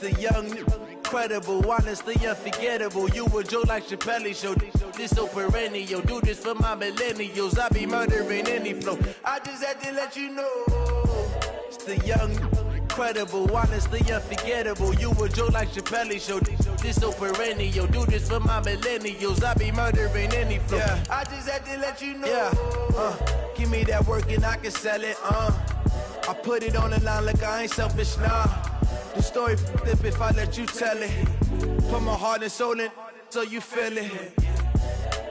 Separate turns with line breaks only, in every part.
The young, incredible, honestly unforgettable. You a Joe like Chappelle show. This so perennial. Do this for my millennials. I be murdering any flow. I just had to let you know. It's the young, incredible, honestly unforgettable. You a Joe like Chappelle show. This so perennial. Do this for my millennials. I be murdering any flow. Yeah. I just had to let you know. Yeah. Give me that work and I can sell it. I put it on the line like I ain't selfish, nah. The story flip if I let you tell it. Put my heart and soul in so you feel it.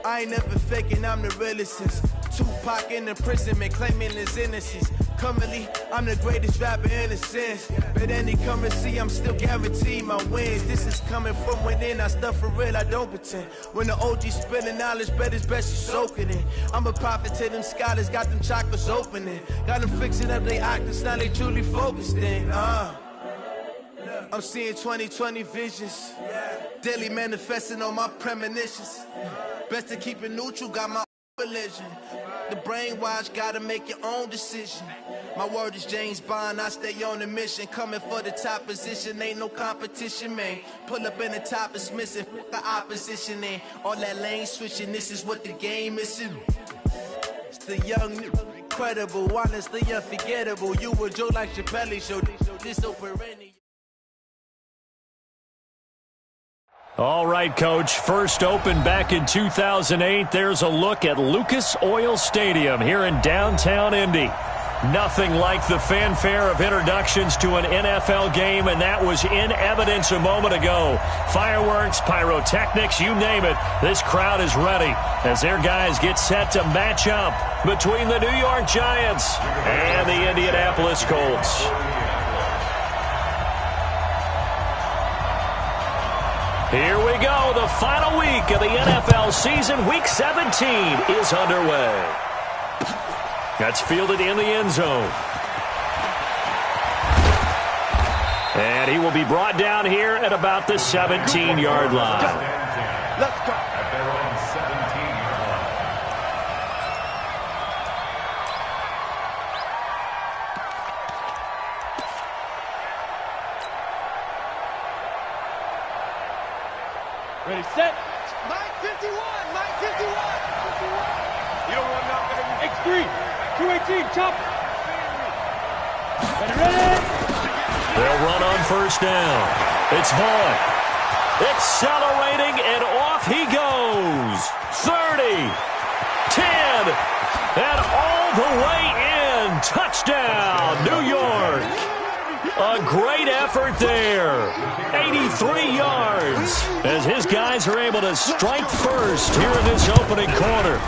I ain't never faking, I'm the realest since Tupac in imprisonment claiming his innocence. Currently, I'm the greatest rapper in a sense. But any currency, I'm still guaranteed my wins. This is coming from within, I stuff for real, I don't pretend. When the OG spilling knowledge, bet it's best you soak it in. I'm a prophet to them scholars, got them chakras opening. Got them fixing up they octaves, now they truly focused in. I'm seeing 2020 visions, daily manifesting on my premonitions. Best to keep it neutral, got my religion. The brainwash, gotta make your own decision. My word is James Bond, I stay on the mission. Coming for the top position, ain't no competition, man. Pull up in the top is missing, the opposition in. All that lane switching, this is what the game is. It's the young, incredible, honestly unforgettable. You a Joe like Chappelle show, this so perennial.
All right, Coach. First opened back in 2008. There's a look at Lucas Oil Stadium here in downtown Indy. Nothing like the fanfare of introductions to an NFL game, and that was in evidence a moment ago. Fireworks, pyrotechnics, you name it. This crowd is ready as their guys get set to match up between the New York Giants and the Indianapolis Colts. Here we go. The final week of the NFL season. Week 17 is underway. That's fielded in the end zone. And he will be brought down here at about the 17-yard line.
Let's go. At their own 17-yard line.
Ready, set.
Mike 51, Mike 51.
You don't want nothing. X3, 218, chop. Ready.
They'll run on first down. It's Vaughn. Accelerating, and off he goes. 30, 10, and all the way in. Touchdown, New York. A great effort there. 83 yards as his guys are able to strike first here in this opening quarter.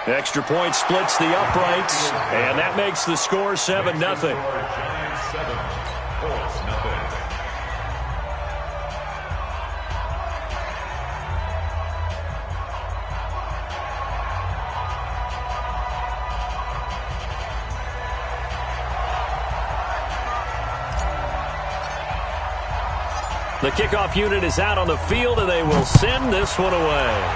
Extra point splits the uprights, and that makes the score 7-0. The kickoff unit is out on the field, and they will send this one away.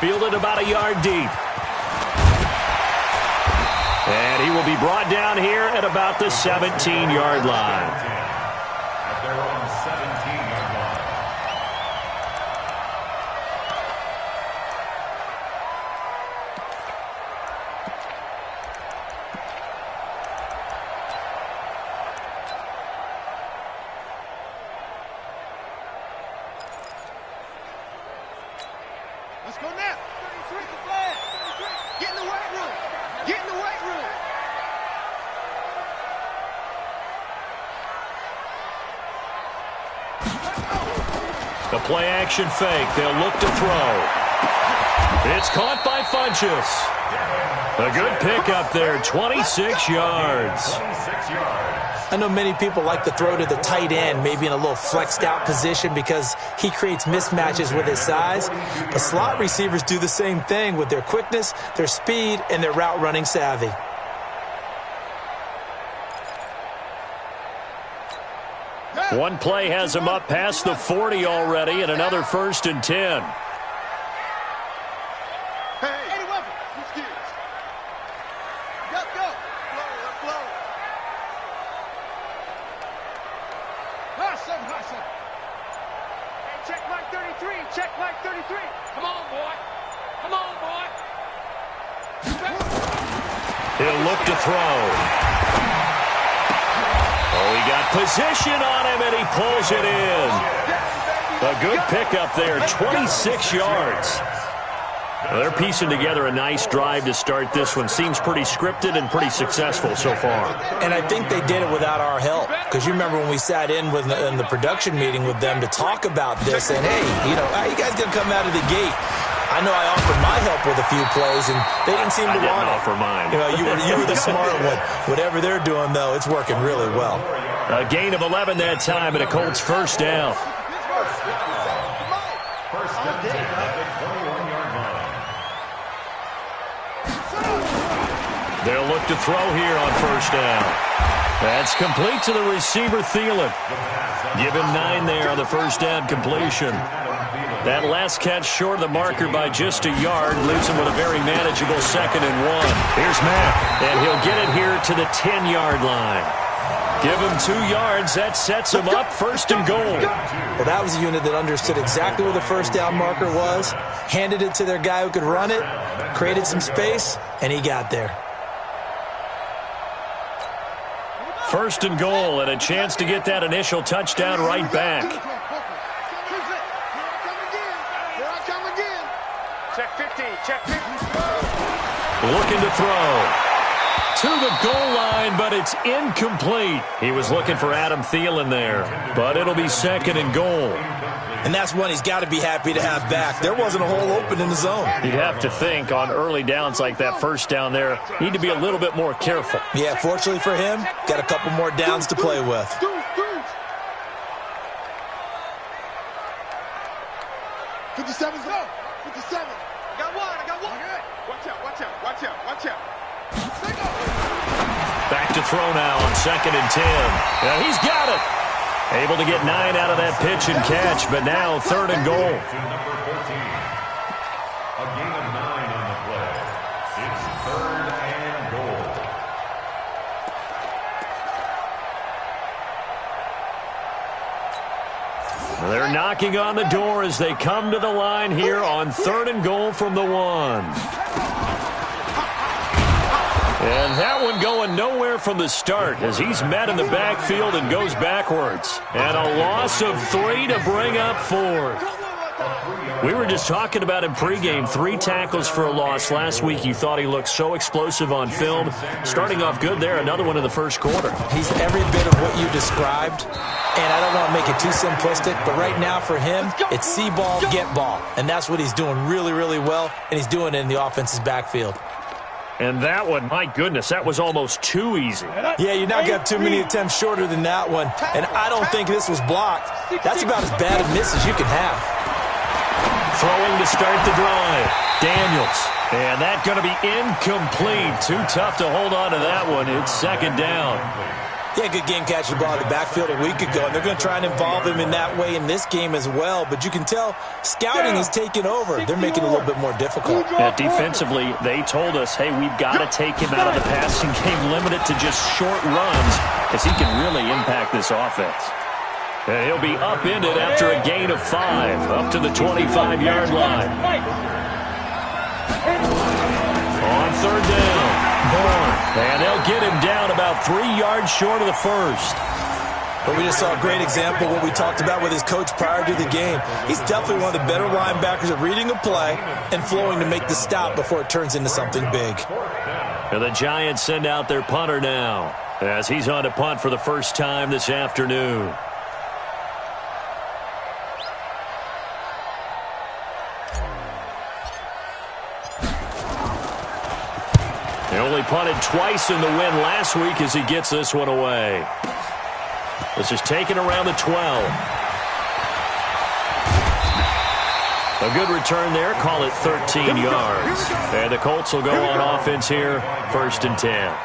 Fielded about a yard deep. And he will be brought down here at about the 17-yard line.
At their own 17-yard line.
Let's go now. 33 the flag. Get in the weight room. Get in the weight room.
The play action fake. They'll look to throw. It's caught by Funchess. A good pickup there. 26 yards.
26 yards.
I know many people like to throw to the tight end, maybe in a little flexed out position because he creates mismatches with his size. But slot receivers do the same thing with their quickness, their speed, and their route running savvy.
One play has him up past the 40 already, and another 1st and 10. He'll look to throw. Oh, he got position on him, and he pulls it in. A good pickup there, 26 yards. Well, they're piecing together a nice drive to start this one. Seems pretty scripted and pretty successful so far.
And I think they did it without our help. Because you remember when we sat in the production meeting with them to talk about this, and hey, how you guys going to come out of the gate? I know I offered my help with a few plays, and they didn't seem to want it.
I didn't offer mine.
You were the smart one. Whatever they're doing, though, it's working really well.
A gain of 11 that time, and a Colts 1st down.
First down at the 21-yard line.
They'll look to throw here on 1st down. That's complete to the receiver, Thielen. Give him 9 there on the 1st down completion. That last catch short of the marker by just a yard leaves him with a very manageable 2nd and 1. Here's Mack, and he'll get it here to the 10-yard line. Give him 2 yards. That sets him up 1st and goal.
Well, that was a unit that understood exactly where the 1st down marker was, handed it to their guy who could run it, created some space, and he got there.
1st and goal, and a chance to get that initial touchdown right back.
Check 15, check 15.
Looking to throw. To the goal line, but it's incomplete. He was looking for Adam Thielen there, but it'll be 2nd and goal.
And that's one he's got to be happy to have back. There wasn't a hole open in the zone.
You'd have to think on early downs like that 1st down there, need to be a little bit more careful.
Yeah, fortunately for him, got a couple more downs to play with.
57's go. 57. I got one. Watch out.
Back to throw now on 2nd and 10. Yeah, he's got it. Able to get 9 out of that pitch and catch, but now 3rd and goal.
To number 14. A gain of 9 on the play. It's 3rd and goal.
They're knocking on the door as they come to the line here on 3rd and goal from the 1. And that one going nowhere from the start as he's met in the backfield and goes backwards. And a loss of 3 to bring up 4th. We were just talking about him pregame, 3 tackles for a loss. Last week you thought he looked so explosive on film. Starting off good there, another one in the 1st quarter.
He's every bit of what you described. And I don't want to make it too simplistic, but right now for him, it's see ball, get ball. And that's what he's doing really, really well, and he's doing it in the offense's backfield.
And that one, my goodness, that was almost too easy.
Yeah, you're not going to have too many attempts shorter than that one. And I don't think this was blocked. That's about as bad a miss as you can have.
Throwing to start the drive. Daniels. And that's going to be incomplete. Too tough to hold on to that one. It's 2nd down.
Yeah, good game catching the ball in the backfield a week ago, and they're going to try and involve him in that way in this game as well. But you can tell scouting is taking over. They're making it a little bit more difficult.
Yeah, defensively, they told us, hey, we've got to take him out of the passing game, limit it to just short runs, because he can really impact this offense. And he'll be upended after a gain of 5, up to the 25-yard line. On 3rd down. And they'll get him down about 3 yards short of the 1st.
But we just saw a great example of what we talked about with his coach prior to the game. He's definitely one of the better linebackers at reading a play and flowing to make the stop before it turns into something big.
And the Giants send out their punter now as he's on to punt for the first time this afternoon. He only punted twice in the win last week as he gets this one away. This is taken around the 12. A good return there. Call it 13 yards. And the Colts will go on offense here. 1st and 10.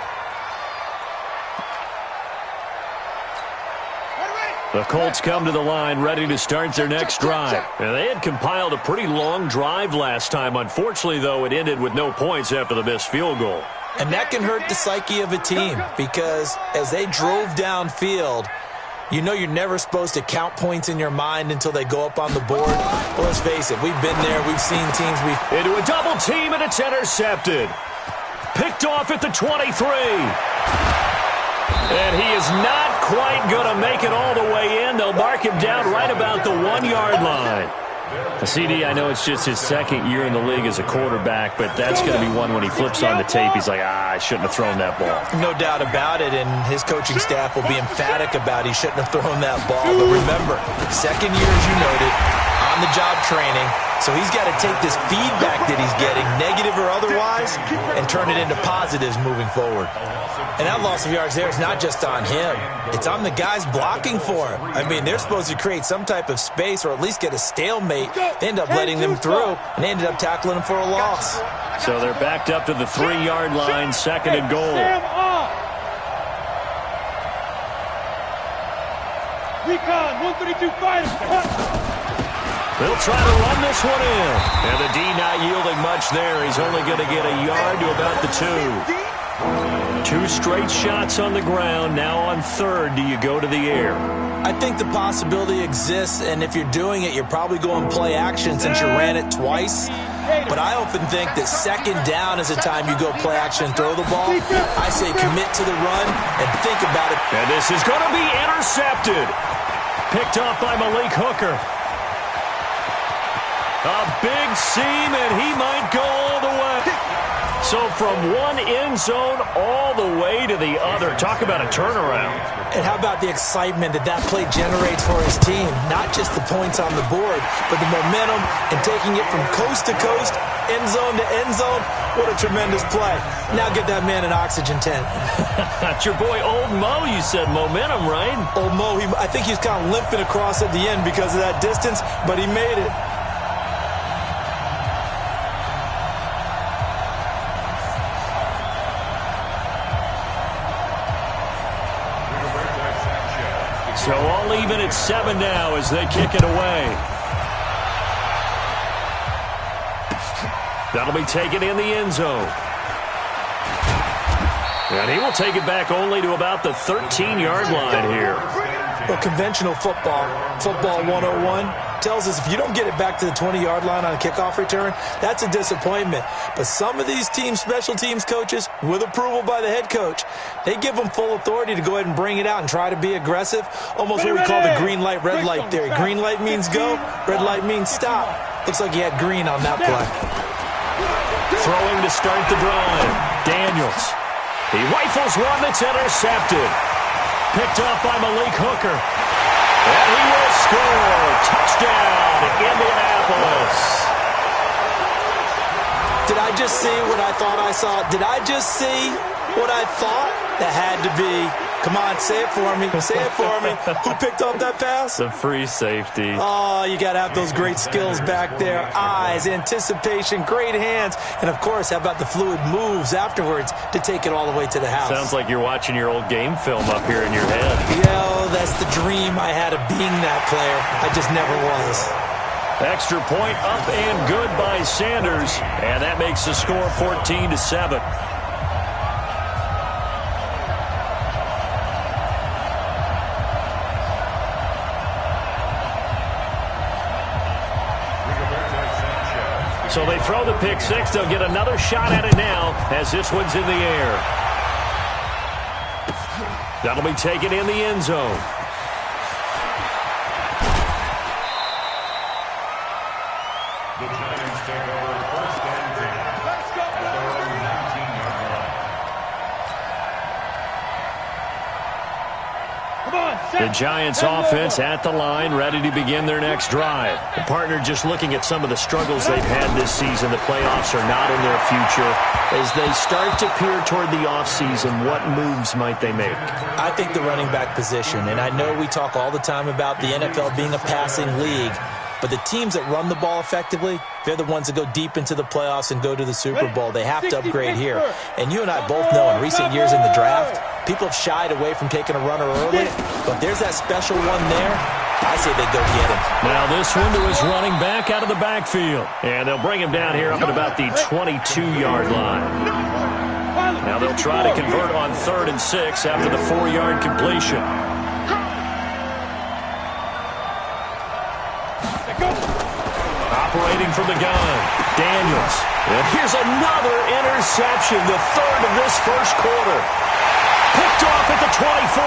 The Colts come to the line ready to start their next drive. And they had compiled a pretty long drive last time. Unfortunately, though, it ended with no points after the missed field goal.
And that can hurt the psyche of a team because as they drove downfield, you know you're never supposed to count points in your mind until they go up on the board. Well, let's face it, we've been there. We've seen teams.
Into a double team, and it's intercepted. Picked off at the 23. And he is not quite going to make it all the way in. They'll mark him down right about the 1-yard line. CD, I know it's just his second year in the league as a quarterback, but that's going to be one when he flips on the tape. He's like, I shouldn't have thrown that ball.
No doubt about it, and his coaching staff will be emphatic about he shouldn't have thrown that ball. But remember, second year, as you noted, on-the-job training, so he's got to take this feedback that he's getting, negative or otherwise, and turn it into positives moving forward. And that loss of yards there is not just on him. It's on the guys blocking for him. I mean, they're supposed to create some type of space or at least get a stalemate. They end up letting them through, and they ended up tackling him for a loss.
So they're backed up to the 3-yard line, second and goal.
Recon, 132 fighters.
They'll try to run this one in. And the D not yielding much there. He's only going to get a yard to about the 2. 2 straight shots on the ground. Now on third, do you go to the air?
I think the possibility exists, and if you're doing it, you're probably going play action since you ran it twice. But I often think that second down is the time you go play action and throw the ball. I say commit to the run and think about it.
And this is going to be intercepted. Picked off by Malik Hooker. A big seam, and he might go all the way. So from one end zone all the way to the other. Talk about a turnaround.
And how about the excitement that that play generates for his team? Not just the points on the board, but the momentum and taking it from coast to coast, end zone to end zone. What a tremendous play. Now get that man an oxygen tent.
That's your boy Old Mo, you said. Momentum, right?
Old Mo, I think he was kind of limping across at the end because of that distance, but he made it.
So all even at 7 now as they kick it away. That'll be taken in the end zone. And he will take it back only to about the 13-yard line here.
Well, conventional football 101, tells us if you don't get it back to the 20-yard line on a kickoff return, that's a disappointment. But some of these teams, special teams coaches, with approval by the head coach, they give them full authority to go ahead and bring it out and try to be aggressive. Almost what we call the green light, red light theory. Green light means go, red light means stop. Looks like he had green on that play.
Throwing to start the drive. Daniels. He rifles one that's intercepted. Picked off by Malik Hooker. And he will score. Touchdown, Indianapolis.
Did I just see what I thought I saw? Did I just see what I thought? That had to be. Come on, say it for me. Say it for me. Who picked up that pass?
The free safety.
Oh, you got to have those great skills back there. Eyes, anticipation, great hands. And, of course, how about the fluid moves afterwards to take it all the way to the house?
Sounds like you're watching your old game film up here in your head.
Yeah, that's the dream I had of being that player. I just never was.
Extra point up and good by Sanders. And that makes the score 14-7. So they throw the pick six. They'll get another shot at it now as this one's in the air. That'll be taken in the end zone.
The Giants take over first and 10. Let's go. At their own 19-yard line.
The Giants offense at the line, ready to begin their next drive. The partner just looking at some of the struggles they've had this season. The playoffs are not in their future. As they start to peer toward the offseason, what moves might they make?
I think the running back position, and I know we talk all the time about the NFL being a passing league, but the teams that run the ball effectively, they're the ones that go deep into the playoffs and go to the Super Bowl. They have to upgrade here. And you and I both know in recent years in the draft, people have shied away from taking a runner early, but there's that special one there. I say they go get him.
Now this one to his running back out of the backfield. And they'll bring him down here up at about the 22-yard line. Now they'll try to convert on 3rd and 6 after the 4-yard completion. Operating from the gun, Daniels. And here's another interception, the 3rd of this first quarter. Picked off at the 24,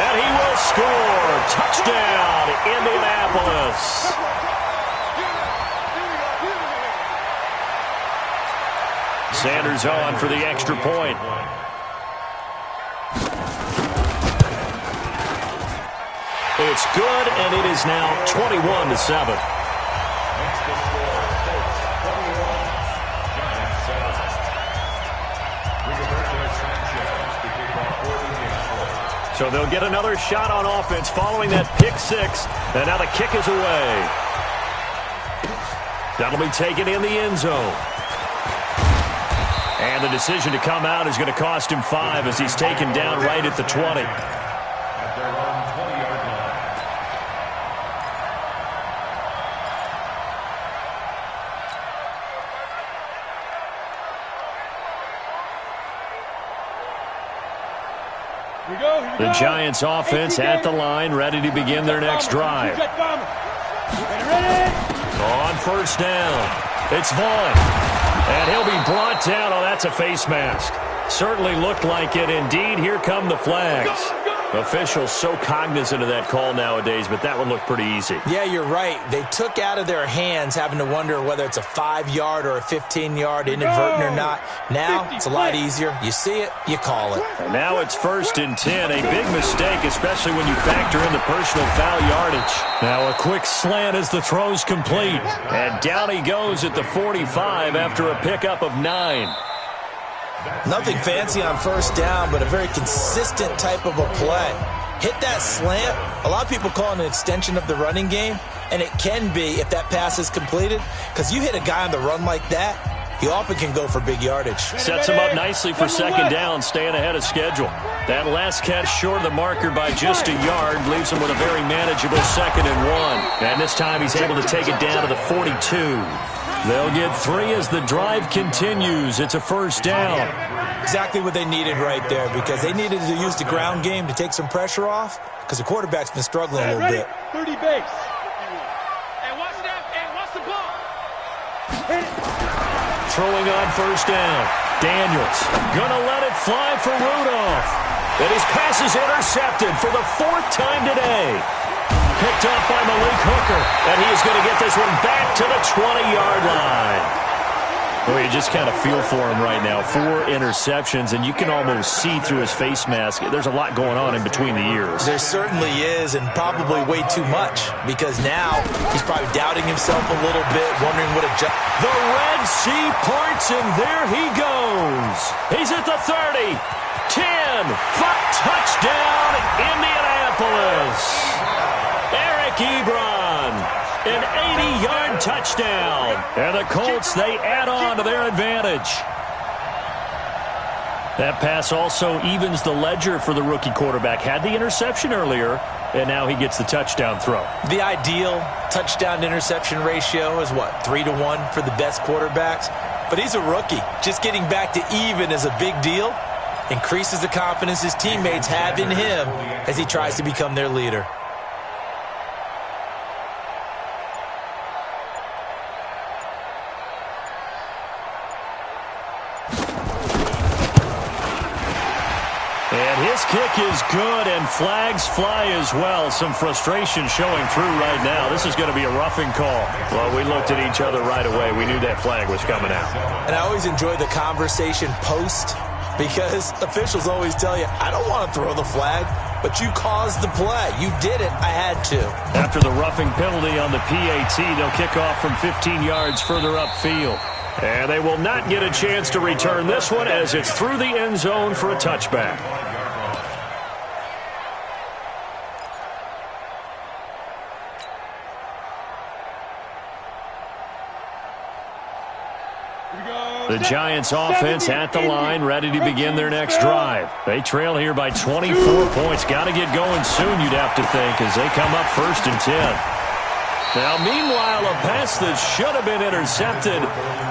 and he will score. Touchdown, Indianapolis. Sanders on for the extra point. It's good, and it is now 21-7. So they'll get another shot on offense following that pick 6. And now the kick is away. That'll be taken in the end zone. And the decision to come out is going to cost him 5 as he's taken down right at the 20. The Giants offense at the line, ready to begin their next drive. On first down, it's Vaughn. And he'll be brought down. Oh, that's a face mask. Certainly looked like it. Indeed, here come the flags. Officials so cognizant of that call nowadays, but that one looked pretty easy.
Yeah, you're right. They took out of their hands having to wonder whether it's a 5-yard or a 15-yard inadvertent or not. Now, it's a lot easier. You see it, you call it.
And now it's 1st and 10. A big mistake, especially when you factor in the personal foul yardage. Now a quick slant as the throw's complete. And down he goes at the 45 after a pickup of 9.
Nothing fancy on first down, but a very consistent type of a play. Hit that slant. A lot of people call it an extension of the running game, and it can be if that pass is completed, because you hit a guy on the run like that, he often can go for big yardage.
Sets him up nicely for 2nd down, staying ahead of schedule. That last catch short of the marker by just a yard leaves him with a very manageable 2nd and 1. And this time he's able to take it down to the 42. They'll get 3 as the drive continues. It's a 1st down.
Exactly what they needed right there, because they needed to use the ground game to take some pressure off, because the quarterback's been struggling a little bit.
30 base.
And watch that. And watch the ball.
Throwing on first down. Daniels gonna let it fly for Rudolph. And his pass is intercepted for the 4th time today. Picked off by Malik Hooker, and he is going to get this one back to the 20-yard line. Well, you just kind of feel for him right now. 4 interceptions, and you can almost see through his face mask. There's a lot going on in between the ears.
There certainly is, and probably way too much, because now he's probably doubting himself a little bit, wondering what a jump.
The Red Sea parts, and there he goes. He's at the 30, 10, 5, touchdown, Indianapolis. Eric Ebron, an 80-yard touchdown. And the Colts, they add on to their advantage. That pass also evens the ledger for the rookie quarterback. Had the interception earlier, and now he gets the touchdown throw.
The ideal touchdown-interception ratio is, what, 3-to-1 for the best quarterbacks? But he's a rookie. Just getting back to even is a big deal. Increases the confidence his teammates have in him as he tries to become their leader.
And his kick is good, and flags fly as well. Some frustration showing through right now. This is going to be a roughing call. Well, we looked at each other right away. We knew that flag was coming out.
And I always enjoy the conversation post, because officials always tell you, I don't want to throw the flag, but you caused the play. You did it. I had to.
After the roughing penalty on the PAT, they'll kick off from 15 yards further upfield. And they will not get a chance to return this one as it's through the end zone for a touchback. The Giants offense at the line, ready to begin their next drive. They trail here by 24 points. Got to get going soon, you'd have to think, as they come up 1st and 10. Now, meanwhile, a pass that should have been intercepted,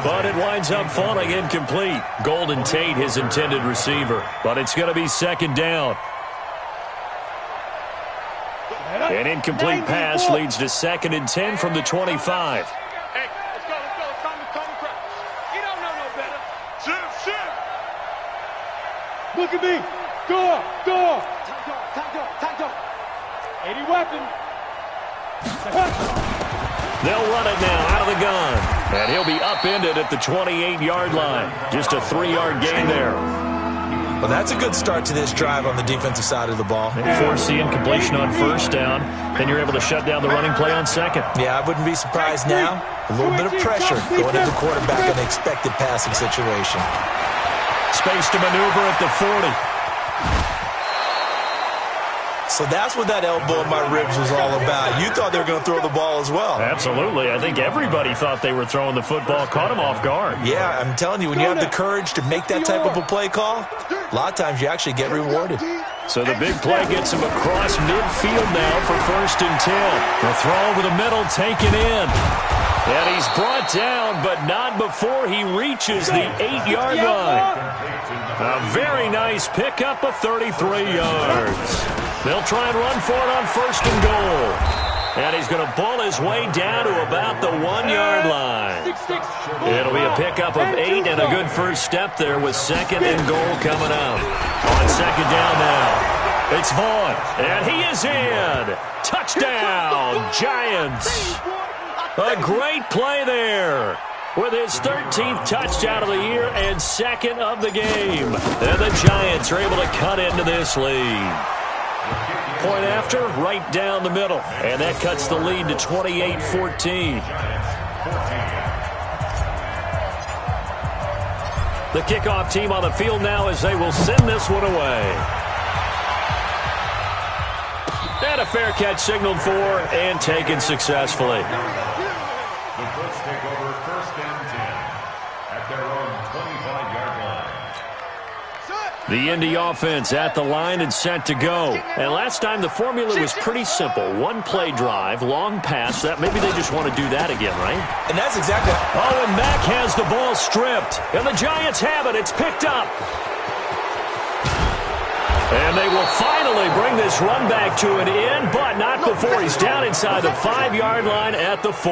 but it winds up falling incomplete. Golden Tate, his intended receiver, but it's going to be 2nd down. An incomplete pass leads to 2nd and 10 from the 25.
Hey, let's go. It's time to practice. You don't know no better. Shift. Look at me. Go. Time. 80 weapon.
They'll run it now out of the gun. And he'll be upended at the 28-yard line. Just a 3-yard gain there.
Well, that's a good start to this drive on the defensive side of the ball.
Force the incompletion on 1st down. Then you're able to shut down the running play on 2nd.
Yeah, I wouldn't be surprised now. A little bit of pressure going at the quarterback in an expected passing situation.
Space to maneuver at the 40.
So that's what that elbow in my ribs was all about. You thought they were going to throw the ball as well.
Absolutely. I think everybody thought they were throwing the football, caught him off guard.
Yeah, I'm telling you, when you have the courage to make that type of a play call, a lot of times you actually get rewarded.
So the big play gets him across midfield now for 1st and 10. The throw over the middle, taken in. And he's brought down, but not before he reaches the 8-yard line. A very nice pickup of 33 yards. They'll try and run for it on 1st and goal. And he's going to bull his way down to about the 1-yard line. It'll be a pickup of 8 and a good first step there with 2nd and goal coming up. On 2nd down now, it's Vaughn, and he is in. Touchdown, Giants. A great play there with his 13th touchdown of the year and 2nd of the game. And the Giants are able to cut into this lead. Point after, right down the middle. And that cuts the lead to 28-14. The kickoff team on the field now as they will send this one away. And a fair catch signaled for and taken successfully.
The Colts take over 1st and 10 at their own 25-yard line.
The Indy offense at the line and set to go. And last time the formula was pretty simple. One play drive, long pass. That maybe they just want to do that again, right?
And that's exactly...
Oh, and Mack has the ball stripped. And the Giants have it. It's picked up. And they will finally bring this run back to an end, but not before he's down inside the 5-yard line at the 4.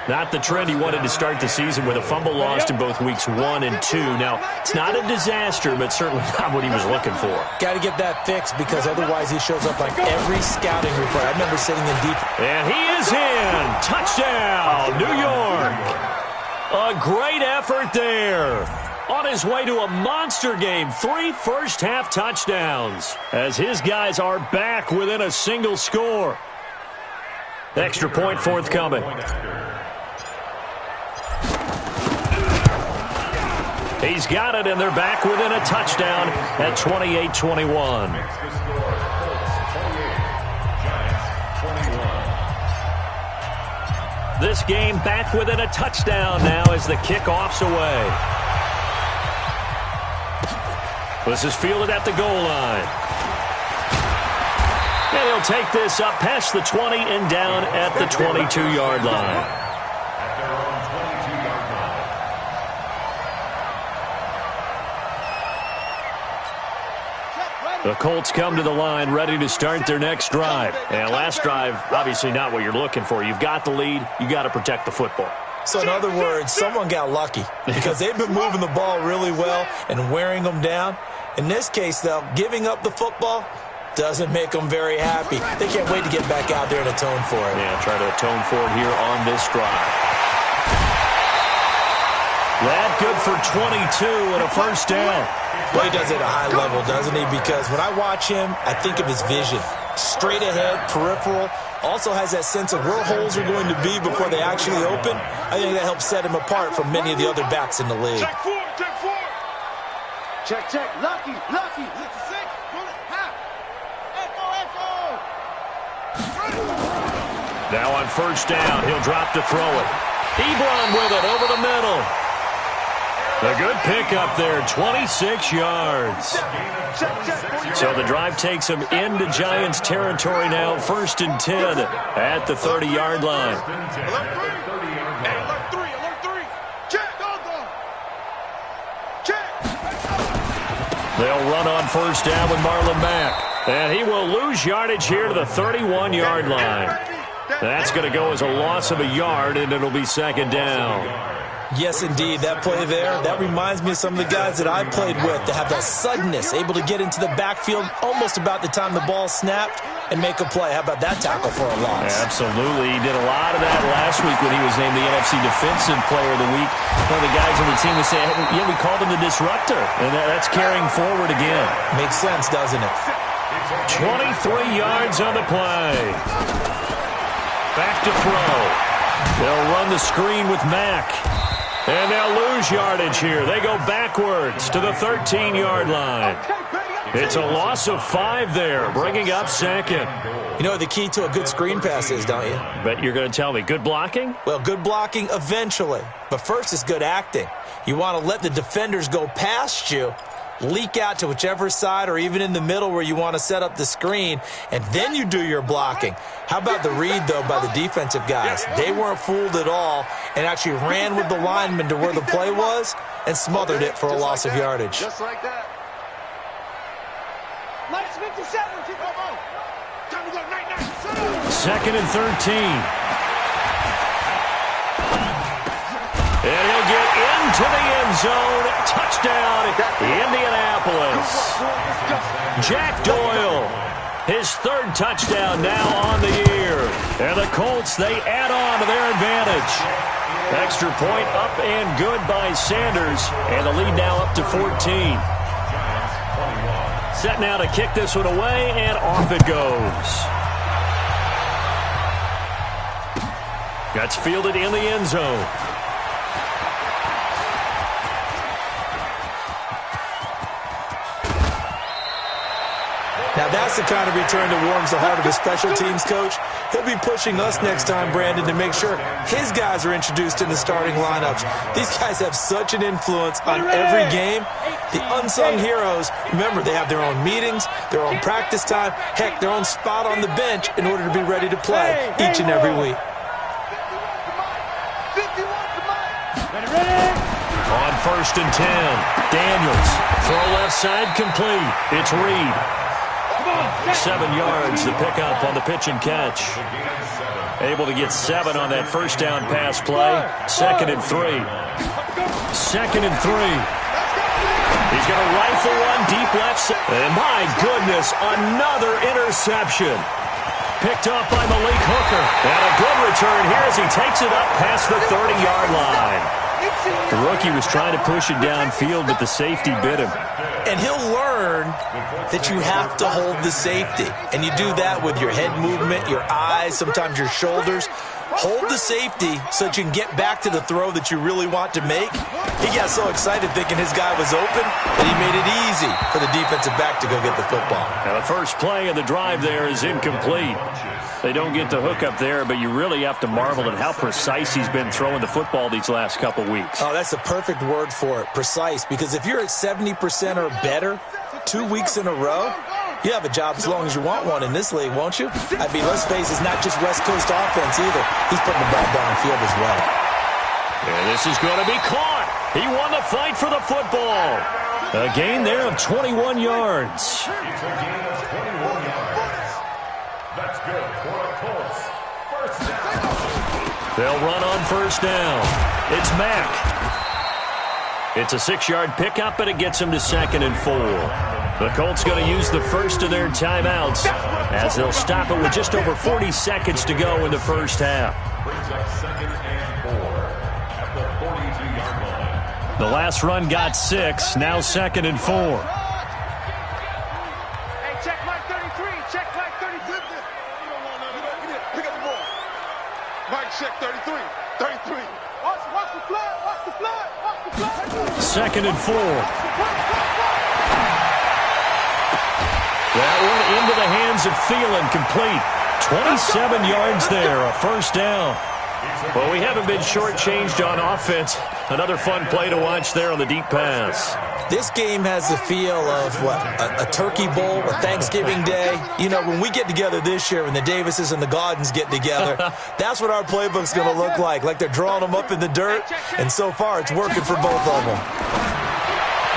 Not the trend he wanted to start the season with a fumble lost in both weeks 1 and 2. Now, it's not a disaster, but certainly not what he was looking for.
Got to get that fixed because otherwise he shows up on every scouting report. I remember sitting in deep.
And he is in. Touchdown, New York. A great effort there. On his way to a monster game, 3 first-half touchdowns as his guys are back within a single score. Extra point forthcoming. He's got it, and they're back within a touchdown at 28-21. This game back within a touchdown now as the kickoff's away. This is fielded at the goal line. And he'll take this up past the 20 and down at the 22-yard line.
At their own 22-yard line.
The Colts come to the line ready to start their next drive. And last drive, obviously not what you're looking for. You've got the lead. You got to protect the football.
So in other words, someone got lucky because they've been moving the ball really well and wearing them down. In this case, though, giving up the football doesn't make them very happy. They can't wait to get back out there and atone for it.
Yeah, try to atone for it here on this drive. That good for 22 and a first down.
Well, he does it at a high level, doesn't he? Because when I watch him, I think of his vision. Straight ahead, peripheral. Also has that sense of where holes are going to be before they actually open. I think that helps set him apart from many of the other backs in the league.
Check 4.
Check. Lucky. It's a 6. Pull it. Half. Echo.
Now on first down, he'll drop to throw it. Ebron with it over the middle. A good pickup there, 26 yards. So the drive takes them into Giants territory now, 1st and 10 at the 30-yard line.
Alert 3. Check.
They'll run on 1st down with Marlon Mack. And he will lose yardage here to the 31-yard line. That's going to go as a loss of a yard, and it'll be 2nd down.
Yes, indeed. That play there, that reminds me of some of the guys that I played with that have that suddenness, able to get into the backfield almost about the time the ball snapped and make a play. How about that tackle for a loss?
Absolutely. He did a lot of that last week when he was named the NFC Defensive Player of the Week. One of the guys on the team was saying, yeah, we called him the disruptor, and that's carrying forward again.
Makes sense, doesn't it?
23 yards on the play. Back to throw. They'll run the screen with Mack. And they'll lose yardage here. They go backwards to the 13-yard line. It's a loss of 5 there, bringing up 2nd.
You know what the key to a good screen pass is, don't you?
Bet you're going to tell me. Good blocking?
Well, good blocking eventually. But first is good acting. You want to let the defenders go past you, leak out to whichever side or even in the middle where you want to set up the screen, and then you do your blocking. How about the read, though, by the defensive guys? They weren't fooled at all and actually ran with the lineman to where the play was and smothered it for a loss of yardage.
Just like that. Minus 57. Time to go. Night.
2nd and 13. And he'll get into the end zone. Touchdown, Indianapolis. Jack Doyle, his 3rd touchdown now on the year. And the Colts, they add on to their advantage. Extra point up and good by Sanders. And the lead now up to 14. Set now to kick this one away, and off it goes. That's fielded in the end zone.
Now that's the kind of return that warms the heart of a special teams coach. He'll be pushing us next time, Brandon, to make sure his guys are introduced in the starting lineups. These guys have such an influence on every game. The unsung heroes, remember, they have their own meetings, their own practice time, heck, their own spot on the bench in order to be ready to play each and every week.
On 1st and 10, Daniels, throw left side complete. It's Reed. 7 yards, the pickup on the pitch and catch. Able to get 7 on that 1st down pass play. 2nd and 3. 2nd and 3. He's going to rifle one deep left side. And my goodness, another interception. Picked up by Malik Hooker. And a good return here as he takes it up past the 30-yard line. The rookie was trying to push it downfield, but the safety bit him.
And he'll learn that you have to hold the safety. And you do that with your head movement, your eyes, sometimes your shoulders. Hold the safety so that you can get back to the throw that you really want to make. He got so excited thinking his guy was open that he made it easy for the defensive back to go get the football.
Now the first play of the drive there is incomplete. They don't get the hook up there, but you really have to marvel at how precise he's been throwing the football these last couple weeks.
Oh, that's the perfect word for it, precise, because if you're at 70% or better 2 weeks in a row, you have a job as long as you want one in this league, won't you? I mean, let's face it, it's not just West Coast offense either. He's putting the ball downfield as well.
And this is going to be caught. He won the fight for the football. A gain there of 21 yards.
It's a gain of 21 yards. That's good for the Colts. 1st down.
They'll run on 1st down. It's Mack. It's a 6-yard pickup, and it gets him to 2nd and 4. The Colts going to use the first of their timeouts as they'll stop it with just over 40 seconds to go in the first half.
Brings up 2nd and 4 at the 42-yard line.
The last run got 6, now 2nd and 4.
Hey, check Mike 33. Check Mike 33.
Pick up the ball. Mike, check 33. 33.
Watch the flood. Watch the flood. Watch the flood.
2nd and 4. That one into the hands of Thielen, complete. 27 yards there, a 1st down. Well, we haven't been shortchanged on offense. Another fun play to watch there on the deep pass.
This game has the feel of, a turkey bowl, a Thanksgiving Day. You know, when we get together this year, when the Davises and the Gaudens get together, that's what our playbook's going to look like they're drawing them up in the dirt, and so far it's working for both of them.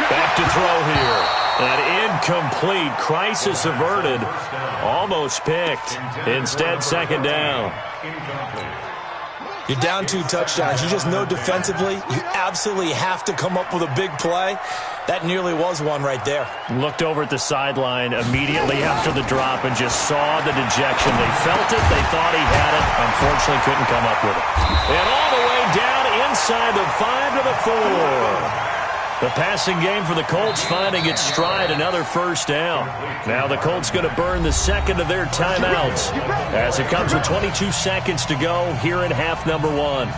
Back to throw here. And incomplete. Crisis averted. Almost picked. Instead, second down.
You're down 2 touchdowns. You just know defensively you absolutely have to come up with a big play. That nearly was one right there.
Looked over at the sideline immediately after the drop and just saw the dejection. They felt it. They thought he had it. Unfortunately, couldn't come up with it. And all the way down inside the 5 to the 4. The passing game for the Colts finding its stride, another first down. Now the Colts going to burn the second of their timeouts as it comes with 22 seconds to go here in half number 1.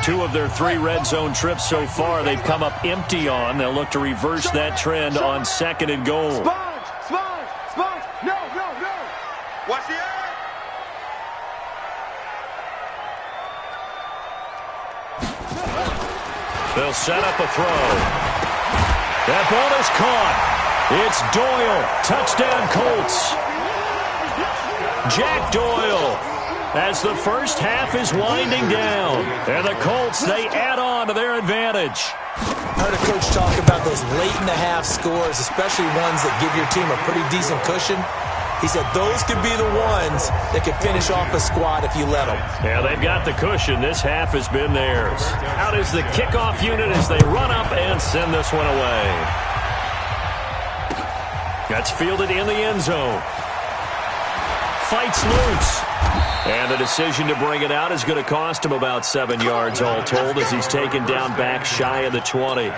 Two of their 3 red zone trips so far, they've come up empty on. They'll look to reverse that trend on second and goal.
Sponge! No! Watch the eye!
They'll set up a throw. That ball is caught. It's Doyle. Touchdown, Colts. Jack Doyle. As the first half is winding down. And the Colts, they add on to their advantage.
I heard a coach talk about those late-in-the-half scores, especially ones that give your team a pretty decent cushion. He said those could be the ones that can finish off a squad if you let them.
Yeah, they've got the cushion. This half has been theirs. Out is the kickoff unit as they run up and send this one away. That's fielded in the end zone. Fights loose. And the decision to bring it out is going to cost him about 7 yards all told as he's taken down back shy of the 20.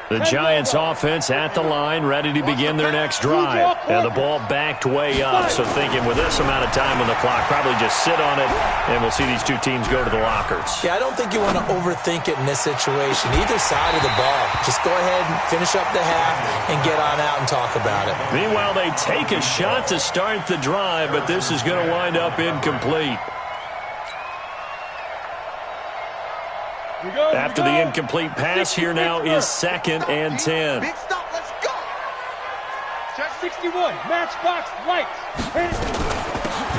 The Giants offense at the line, ready to begin their next drive. And the ball backed way up, so thinking with this amount of time on the clock, probably just sit on it, and we'll see these two teams go to the lockers.
Yeah, I don't think you want to overthink it in this situation. Either side of the ball. Just go ahead and finish up the half and get on out and talk about it.
Meanwhile, they take a shot to start the drive, but this is going to wind up incomplete. After the incomplete pass, here now is 2nd and 10.
Big stop, let's go!
Check 61, matchbox, lights.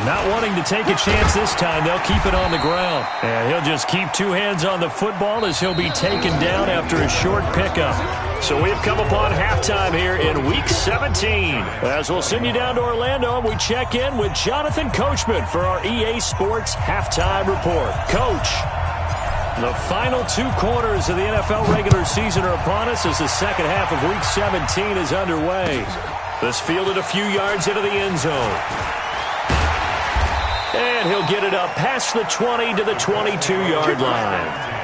Not wanting to take a chance this time, they'll keep it on the ground. And he'll just keep 2 hands on the football as he'll be taken down after a short pickup. So we've come upon halftime here in Week 17. As we'll send you down to Orlando, and we check in with Jonathan Coachman for our EA Sports Halftime Report. Coach. The final 2 quarters of the NFL regular season are upon us as the second half of Week 17 is underway. This fielded a few yards into the end zone. And he'll get it up past the 20 to the 22-yard line.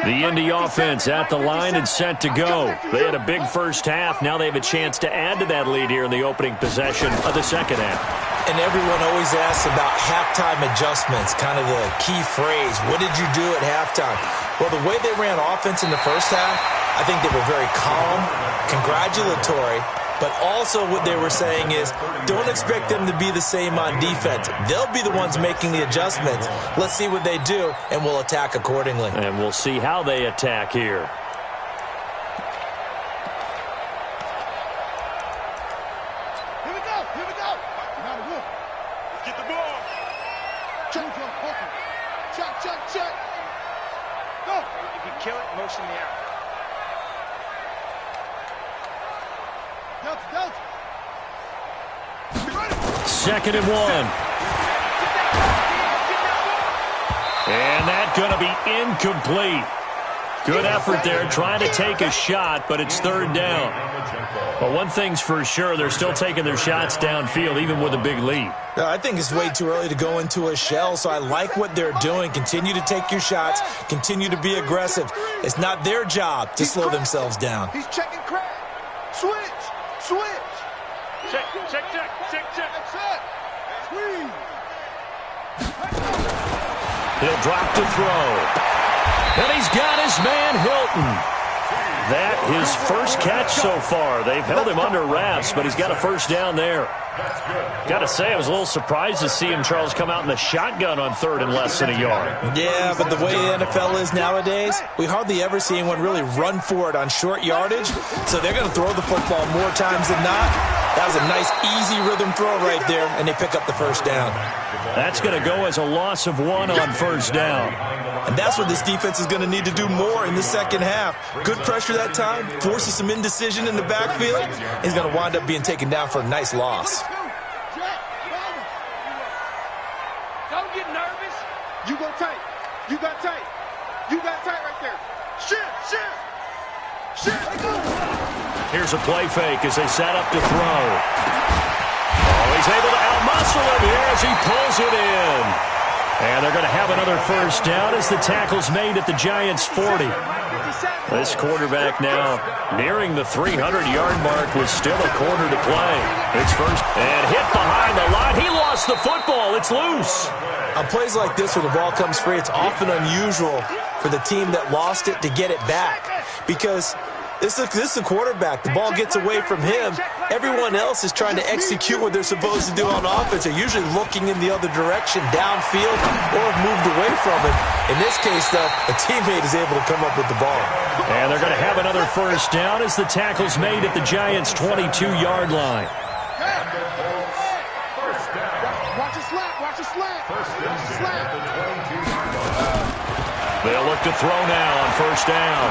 The Indy offense at the line and set to go. They had a big first half. Now they have a chance to add to that lead here in the opening possession of the second half.
And everyone always asks about halftime adjustments, kind of the key phrase. What did you do at halftime? Well, the way they ran offense in the first half, I think they were very calm, congratulatory, but also what they were saying is don't expect them to be the same on defense. They'll be the ones making the adjustments. Let's see what they do, and we'll attack accordingly.
And we'll see how they attack here.
Here we go! Now the let's get the ball! Check! Go! If you kill it, motion me out. Delta.
2nd and 1. And that's going to be incomplete. Good effort there, trying to take a shot, but it's third down. But one thing's for sure, they're still taking their shots downfield, even with a big lead.
I think it's way too early to go into a shell, so I like what they're doing. Continue to take your shots. Continue to be aggressive. It's not their job to slow themselves down.
He's checking crack. Switch.
Check.
That's it. Squeeze.
He'll drop to throw. And he's got his man Hilton. That his first catch so far. They've held him under wraps, but he's got a first down there. Got to say, I was a little surprised to see him, Charles, come out in the shotgun on third and less than a yard.
Yeah, but the way the NFL is nowadays, we hardly ever see anyone really run for it on short yardage. So they're going to throw the football more times than not. That was a nice, easy rhythm throw right there, and they pick up the first down.
That's going to go as a loss of 1 on first down.
And that's what this defense is going to need to do more in the second half. Good pressure that time, forces some indecision in the backfield. He's going to wind up being taken down for a nice loss.
Don't get nervous. You go tight. You got tight. You got tight right there. Shift.
Here's a play fake as they set up to throw. Oh, he's able to outmuscle him here as he pulls it in. And they're going to have another first down as the tackle's made at the Giants' 40. This quarterback now nearing the 300-yard mark with still a quarter to play. It's first and hit behind the line. He lost the football. It's loose.
On plays like this where the ball comes free, it's often unusual for the team that lost it to get it back because this is a quarterback. The ball gets away from him. Everyone else is trying to execute what they're supposed to do on offense. They're usually looking in the other direction, downfield, or have moved away from it. In this case, though, a teammate is able to come up with the ball.
And they're going to have another first down as the tackle's made at the Giants' 22-yard line.
Watch a slap.
They'll look to throw now on first down.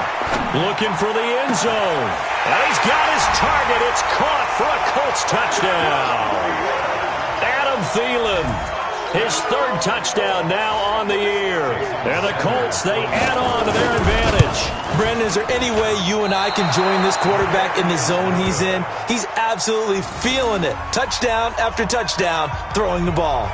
Looking for the end zone. And he's got his target. It's caught for a Colts touchdown. Adam Thielen, his third touchdown now on the year. And the Colts, they add on to their advantage.
Brandon, is there any way you and I can join this quarterback in the zone he's in? He's absolutely feeling it. Touchdown after touchdown, throwing the ball.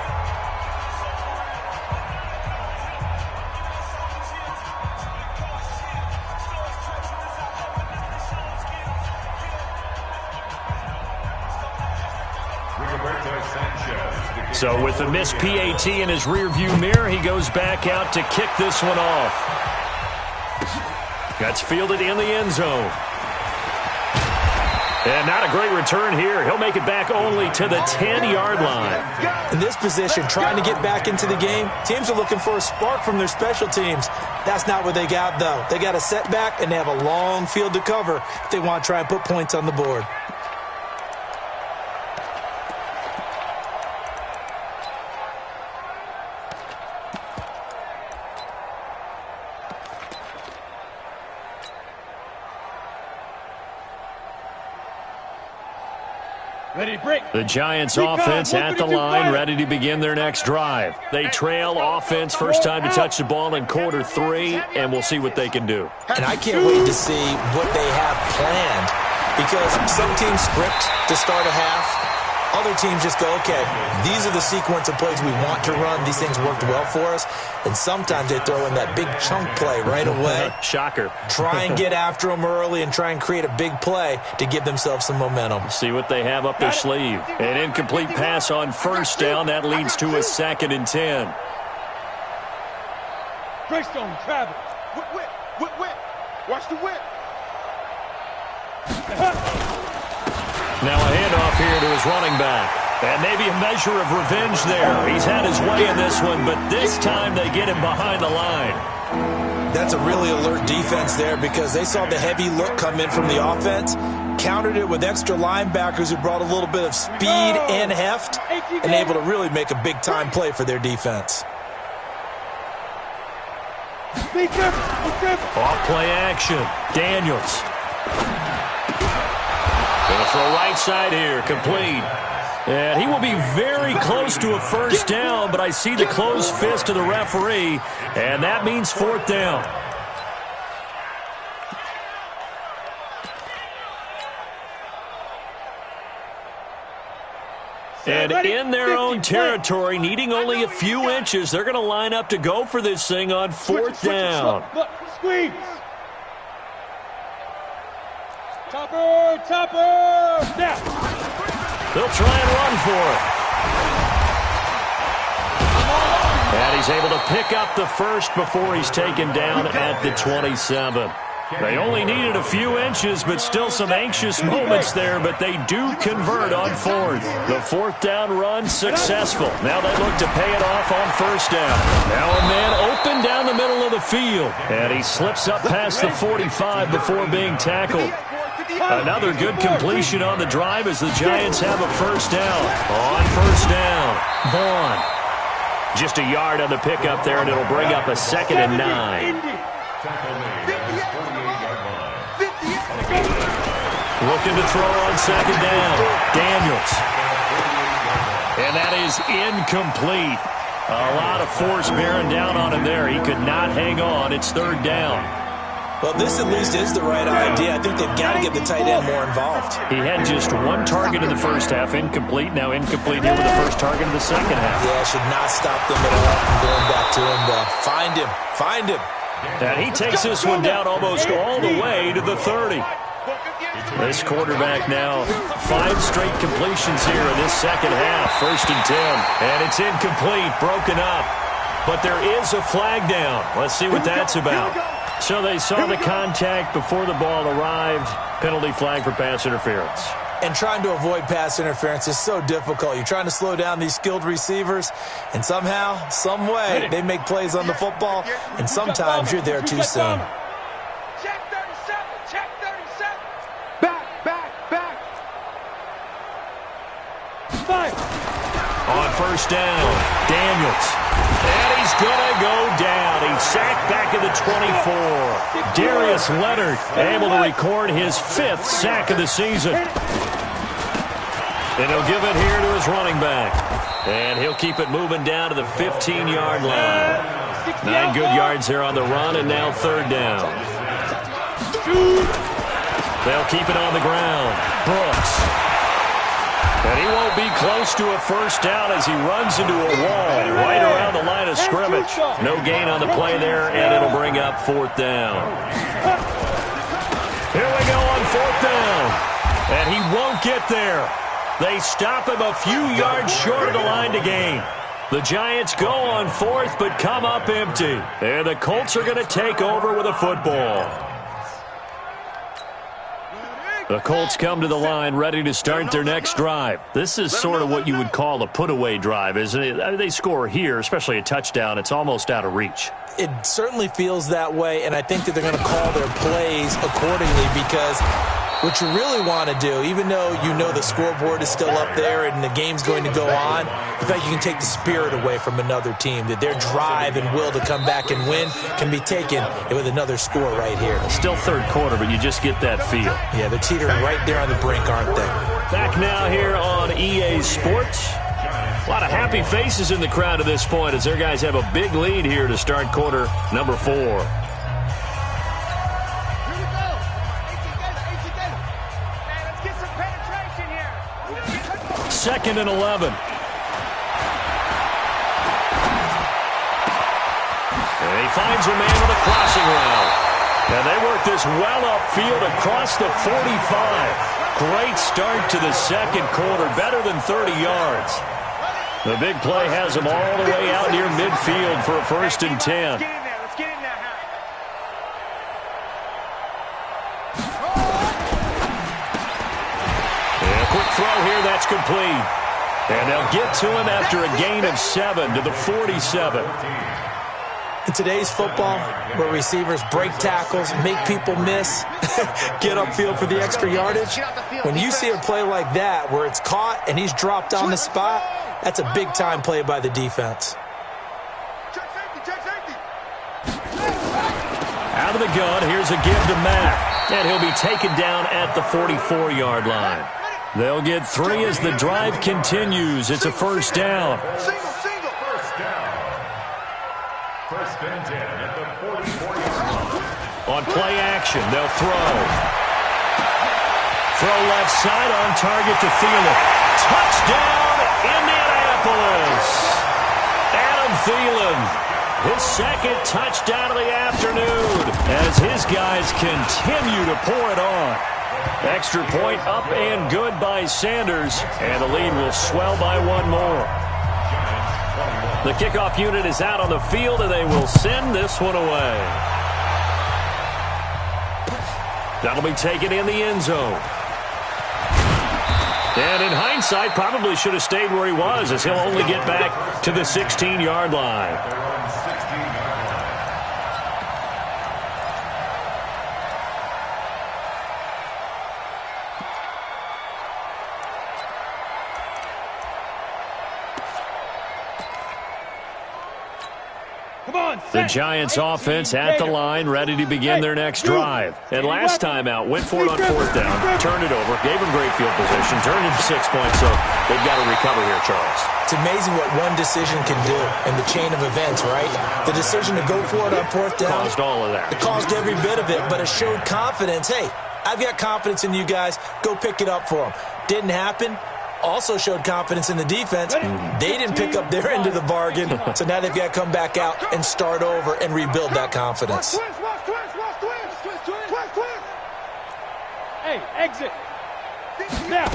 So with the missed PAT in his rearview mirror, he goes back out to kick this one off. That's fielded in the end zone. And not a great return here. He'll make it back only to the 10-yard line.
In this position, trying to get back into the game, teams are looking for a spark from their special teams. That's not what they got, though. They got a setback, and they have a long field to cover if they want to try and put points on the board.
The Giants offense at the line, ready to begin their next drive. They trail offense, first time to touch the ball in quarter 3, and we'll see what they can do.
And I can't wait to see what they have planned because some teams script to start a half. Other teams just go, okay, these are the sequence of plays we want to run. These things worked well for us. And sometimes they throw in that big chunk play right away.
Shocker.
Try and get after them early and try and create a big play to give themselves some momentum.
See what they have up their sleeve. An incomplete pass on first down. That leads to a 2nd and 10.
Greystone, travel.
Whip. Watch the whip.
Now a handoff here to his running back. And maybe a measure of revenge there. He's had his way in this one, but this time they get him behind the line.
That's a really alert defense there because they saw the heavy look come in from the offense, countered it with extra linebackers who brought a little bit of speed and heft, and able to really make a big-time play for their defense.
Off play action. Daniels. Going to throw right side here, complete. And he will be very close to a first down, but I see the closed fist of the referee, and that means 4th down. And in their own territory, needing only a few inches, they're going to line up to go for this thing on fourth down.
Look, squeeze. Topper. Now.
They'll try and run for it. And he's able to pick up the first before he's taken down at the 27. They only needed a few inches, but still some anxious moments there, but they do convert on fourth. The fourth down run successful. Now they look to pay it off on first down. Now a man open down the middle of the field, and he slips up past the 45 before being tackled. Another good completion on the drive as the Giants have a first down. On first down, Vaughn. Just a yard on the pickup there, and it'll bring up a 2nd and 9. Looking to throw on 2nd down. Daniels. And that is incomplete. A lot of force bearing down on him there. He could not hang on. It's 3rd down.
Well, this at least is the right idea. I think they've got to get the tight end more involved.
He had just one target in the first half, incomplete. Now incomplete here with the first target in the second half.
Yeah, should not stop them at all from going back to him, though. Find him.
And he takes this one down almost all the way to the 30. This quarterback now 5 straight completions here in this second half. 1st and 10. And it's incomplete, broken up. But there is a flag down. Let's see what that's about. So they saw the contact before the ball arrived. Penalty flag for pass interference.
And trying to avoid pass interference is so difficult. You're trying to slow down these skilled receivers, and somehow, some way, they make plays on the football, and sometimes you're there too soon.
Check 37. Back.
Five.
On first down, Daniels. And he's going to go down. He's sacked back at the 24. Darius Leonard able to record his 5th sack of the season. And he'll give it here to his running back. And he'll keep it moving down to the 15-yard line. 9 good yards there on the run, and now 3rd down. They'll keep it on the ground. Brooks. And he won't be close to a first down as he runs into a wall right around the line of scrimmage. No gain on the play there, and it'll bring up 4th down. Here we go on 4th down. And he won't get there. They stop him a few yards short of the line to gain. The Giants go on 4th, but come up empty. And the Colts are going to take over with a football. The Colts come to the line ready to start their next drive. This is sort of what you would call a put-away drive, isn't it? I mean, they score here, especially a touchdown. It's almost out of reach.
It certainly feels that way, and I think that they're going to call their plays accordingly because what you really want to do, even though you know the scoreboard is still up there and the game's going to go on, the fact you can take the spirit away from another team, that their drive and will to come back and win can be taken with another score right here.
Still 3rd quarter, but you just get that feel.
Yeah, they're teetering right there on the brink, aren't they?
Back now here on EA Sports. A lot of happy faces in the crowd at this point as their guys have a big lead here to start quarter number 4. 2nd and 11. And he finds a man with a crossing route. And they work this well upfield across the 45. Great start to the second quarter, better than 30 yards. The big play has them all the way out near midfield for a 1st and 10.
Let's get in there.
Quick throw here, that's complete. And they'll get to him after a gain of 7 to the 47.
In today's football, where receivers break tackles, make people miss, get upfield for the extra yardage, when you see a play like that where it's caught and he's dropped on the spot, that's a big-time play by the defense.
Out of the gun, here's a give to Mack. And he'll be taken down at the 44-yard line. They'll get 3 as the drive continues. It's a 1st down.
Single. First down. 1st and 10 at the 44-yard line.
On play action, they'll throw. Throw left side on target to Thielen. Touchdown! Indianapolis. Adam Thielen, his second touchdown of the afternoon as his guys continue to pour it on. Extra point up and good by Sanders, and the lead will swell by one more. The kickoff unit is out on the field, and they will send this one away. That'll be taken in the end zone. And in hindsight, probably should have stayed where he was, as he'll only get back to the 16-yard line. The Giants offense at the line, ready to begin their next drive. And last time out, went for it on fourth down, turned it over, gave them great field position, turned it to 6 points, so they've got to recover here, Charles.
It's amazing what one decision can do in the chain of events, right? The decision to go for it on fourth down.
Caused all of that.
It caused every bit of it, but it showed confidence. Hey, I've got confidence in you guys. Go pick it up for them. Didn't happen. Also showed confidence in the defense. They didn't pick up their end of the bargain, so now they've got to come back out and start over and rebuild that confidence.
Hey, exit. Now.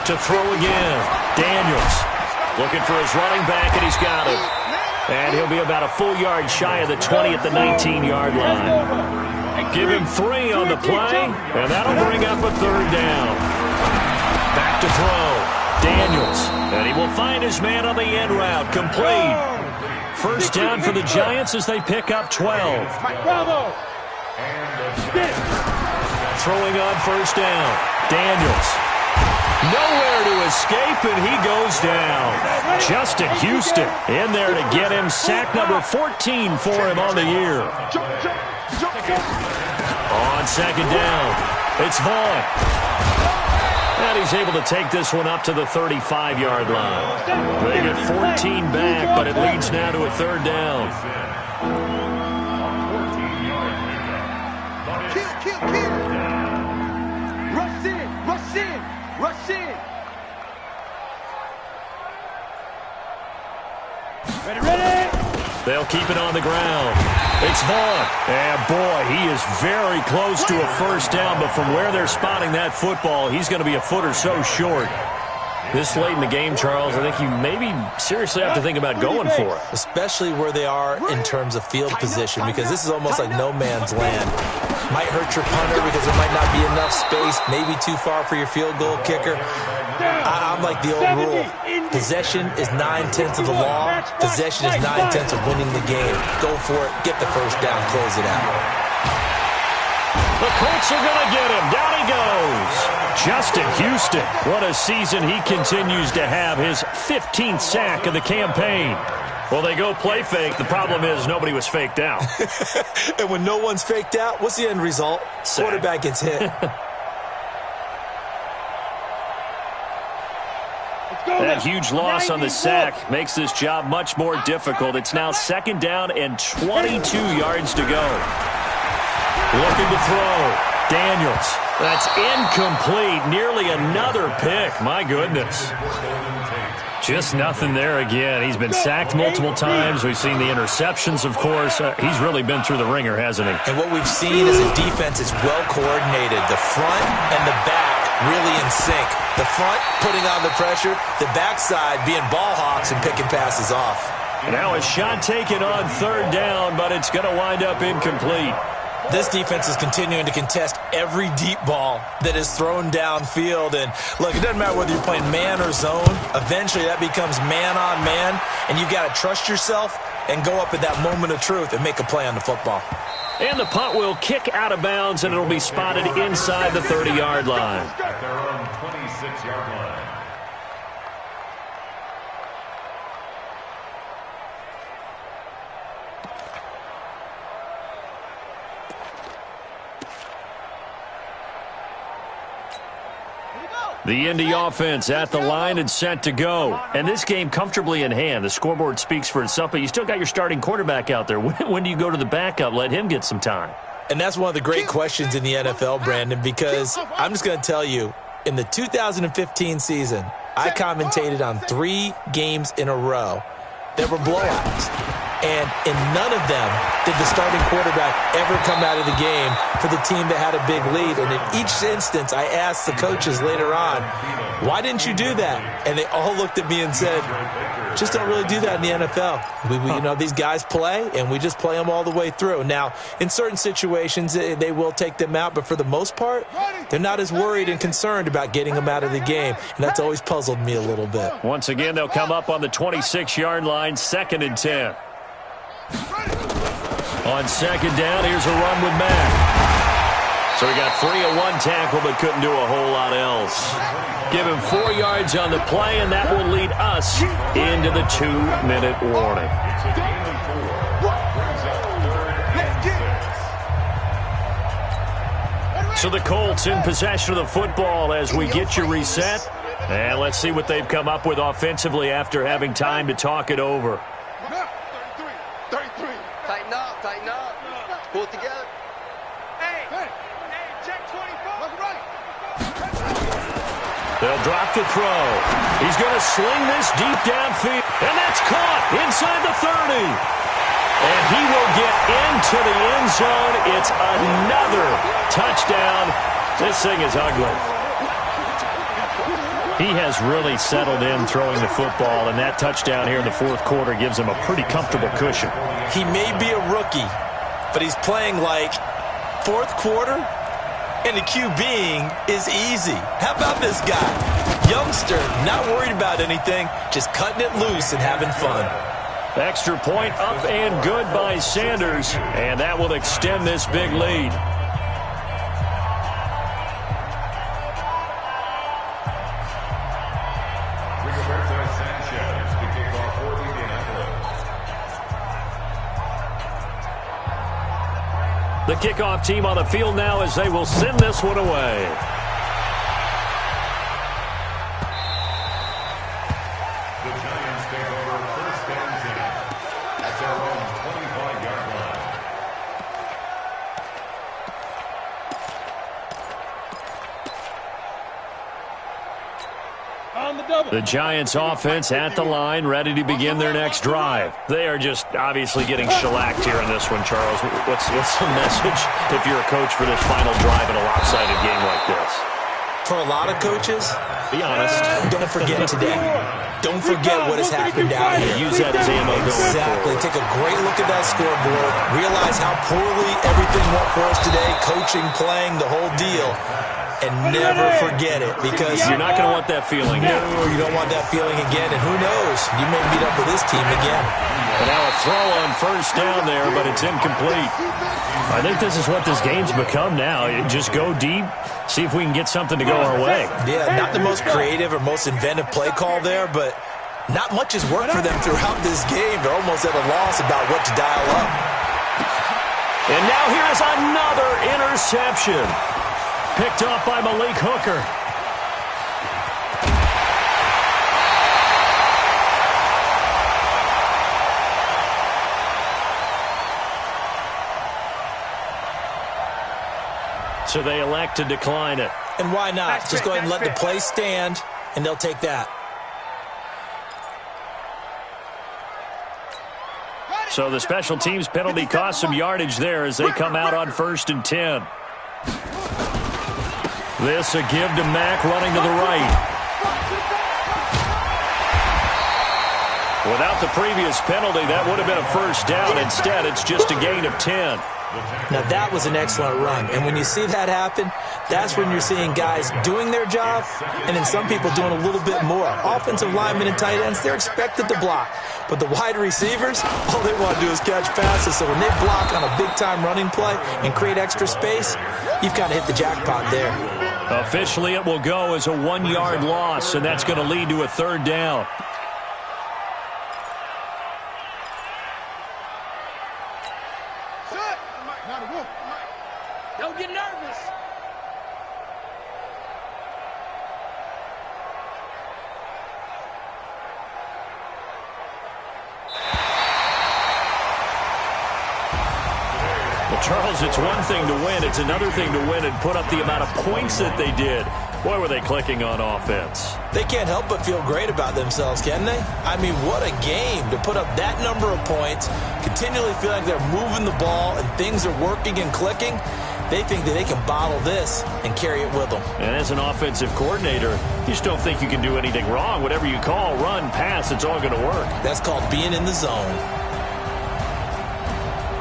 To throw again. Daniels looking for his running back, and he's got it. And he'll be about a full yard shy of the 20 at the 19-yard line. Give him 3 on the play, and that'll bring up a third down. Back to throw. Daniels. And he will find his man on the end route. Complete. First down for the Giants as they pick up 12.
Bravo.
Throwing on first down. Daniels. Nowhere to escape, and he goes down. Justin Houston in there to get him. Sack number 14 for him on the year. On second down, it's Vaughn. And he's able to take this one up to the 35-yard line. They get 14 back, but it leads now to a third down.
Kill. Rush in.
Ready.
They'll keep it on the ground. It's Vaughn. And, boy, he is very close to a first down, but from where they're spotting that football, he's going to be a foot or so short. This late in the game, Charles, I think you maybe seriously have to think about going for it.
Especially where they are in terms of field position, because this is almost like no man's land. Might hurt your punter because there might not be enough space, maybe too far for your field goal kicker. I'm like the old rule. Possession is 9/10 of the law. Possession is 9/10 of winning the game. Go for it. Get the first down. Close it out.
The Colts are going to get him. Down he goes. Justin Houston. What a season he continues to have. His 15th sack of the campaign. Well, they go play fake. The problem is nobody was faked out.
And when no one's faked out, what's the end result?
Sack.
Quarterback gets hit.
That huge loss on the sack makes this job much more difficult. It's now second down and 22 yards to go. Looking to throw. Daniels. That's incomplete. Nearly another pick. My goodness. Just nothing there again. He's been sacked multiple times. We've seen the interceptions, of course. He's really been through the ringer, hasn't he?
And what we've seen is a defense is well coordinated. The front and the back really in sync. The front putting on the pressure, the backside being ball hawks and picking passes off.
Now a shot taken on third down, but it's going to wind up incomplete.
This defense is continuing to contest every deep ball that is thrown downfield. And, look, it doesn't matter whether you're playing man or zone. Eventually that becomes man on man, and you've got to trust yourself and go up at that moment of truth and make a play on the football.
And the punt will kick out of bounds, and it'll be spotted inside the 30-yard line.
At their own 26-yard line.
The Indy offense at the line and set to go. And this game comfortably in hand. The scoreboard speaks for itself, but you still got your starting quarterback out there. When do you go to the backup? Let him get some time.
And that's one of the great questions in the NFL, Brandon, because I'm just going to tell you, in the 2015 season, I commentated on 3 games in a row that were blowouts. And in none of them did the starting quarterback ever come out of the game for the team that had a big lead. And in each instance, I asked the coaches later on, why didn't you do that? And they all looked at me and said, just don't really do that in the NFL. These guys play, and we just play them all the way through. Now, in certain situations, they will take them out, but for the most part, they're not as worried and concerned about getting them out of the game, and that's always puzzled me a little bit.
Once again, they'll come up on the 26-yard line, 2nd and 10. On 2nd down, here's a run with Mack. So he got free of 1 tackle, but couldn't do a whole lot else. Give him 4 yards on the play, and that will lead us into the 2-minute warning. So the Colts in possession of the football as we get you reset. And let's see what they've come up with offensively after having time to talk it over.
33. Tighten up. Pull it together. Hey, check 24. Right.
They'll drop the throw. He's going to sling this deep downfield. And that's caught inside the 30. And he will get into the end zone. It's another touchdown. This thing is ugly. He has really settled in throwing the football, and that touchdown here in the 4th quarter gives him a pretty comfortable cushion.
He may be a rookie, but he's playing like 4th quarter, and the QBing is easy. How about this guy? Youngster, not worried about anything, just cutting it loose and having fun.
Extra point up and good by Sanders, and that will extend this big lead. The kickoff team on the field now as they will send this one away.
The Giants take over 1st and 10 at their own 25-yard line.
On the double.
The Giants offense at the line, ready to begin their next drive. They are just obviously getting shellacked here in this one, Charles. What's the message if you're a coach for this final drive in a lopsided game like this?
For a lot of coaches,
be honest.
Don't forget today. Don't forget what has happened out here.
Use that as ammo going
Exactly.
forward.
Take a great look at that scoreboard. Realize how poorly everything went for us today. Coaching, playing, the whole deal. And never forget it, because
You're not going to want that feeling.
No, you don't want that feeling again. And who knows? You may meet up with this team again.
And now a throw on 1st down there, but it's incomplete. I think this is what this game's become now. Just go deep, see if we can get something to go our way.
Yeah, not the most creative or most inventive play call there, but not much has worked for them throughout this game. They're almost at a loss about what to dial up.
And now here is another interception. Picked off by Malik Hooker. So they elect to decline it.
And why not? Just go ahead and let the play stand, and they'll take that.
So the special teams penalty cost some yardage there as they come out on 1st and 10. This a give to Mack running to the right. Without the previous penalty, that would have been a 1st down. Instead, it's just a gain of 10.
Now, that was an excellent run. And when you see that happen, that's when you're seeing guys doing their job and then some people doing a little bit more. Offensive linemen and tight ends, they're expected to block. But the wide receivers, all they want to do is catch passes. So when they block on a big-time running play and create extra space, you've kind of hit the jackpot there.
Officially, it will go as a 1-yard loss, and that's going to lead to a 3rd down.
Don't get nervous.
Well, Charles, it's one thing to win. It's another thing to win and put up the amount of points that they did. Boy, were they clicking on offense.
They can't help but feel great about themselves, can they? I mean, what a game to put up that number of points, continually feel like they're moving the ball and things are working and clicking. They think that they can bottle this and carry it with them.
And as an offensive coordinator, you just don't think you can do anything wrong. Whatever you call, run, pass, it's all going to work.
That's called being in the zone.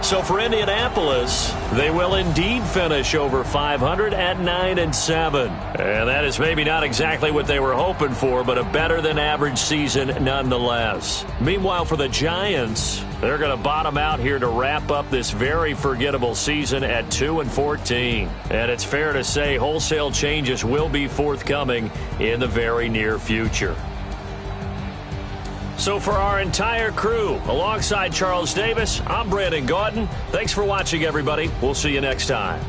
So for Indianapolis, they will indeed finish over 500 at 9-7. And that is maybe not exactly what they were hoping for, but a better-than-average season nonetheless. Meanwhile, for the Giants, they're going to bottom out here to wrap up this very forgettable season at 2-14. And it's fair to say wholesale changes will be forthcoming in the very near future. So for our entire crew, alongside Charles Davis, I'm Brandon Gaudin. Thanks for watching, everybody. We'll see you next time.